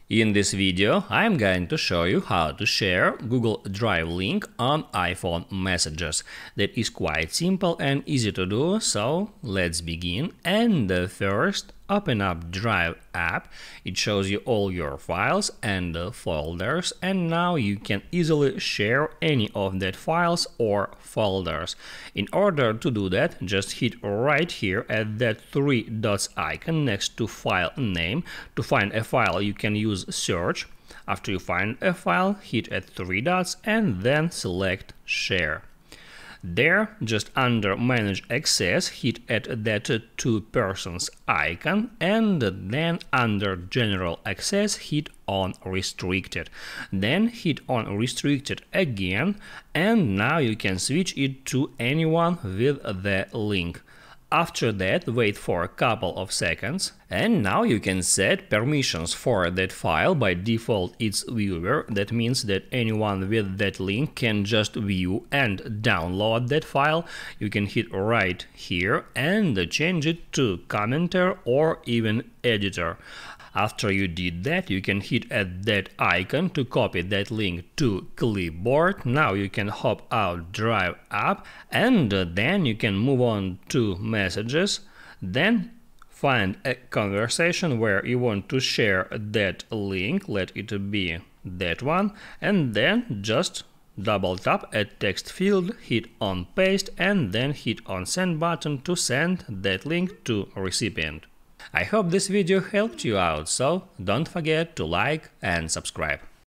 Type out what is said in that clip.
In this video, I'm going to show you how to share Google Drive link on iPhone messages. That is quite simple and easy to do, so let's begin. And first, open up Drive app. It shows you all your files and folders, and now you can easily share any of that files or folders. In order to do that, just hit right here at that three dots icon next to file name. To find a file, you can use search. After you find a file, hit at three dots and then select share. There, just under Manage Access, hit at that two persons icon, and then under General Access, hit on Restricted. Then hit on Restricted again, and now you can switch it to anyone with the link. After that, wait for a couple of seconds, and now you can set permissions for that file. By default, it's viewer. That means that anyone with that link can just view and download that file. You can hit right here and change it to commenter or even editor. After you did that, you can hit at that icon to copy that link to clipboard. Now you can hop out Drive app, and then you can move on to messages. Then find a conversation where you want to share that link. Let it be that one, and then just double tap at text field, hit on paste, and then hit on send button to send that link to recipient. I hope this video helped you out, so don't forget to like and subscribe.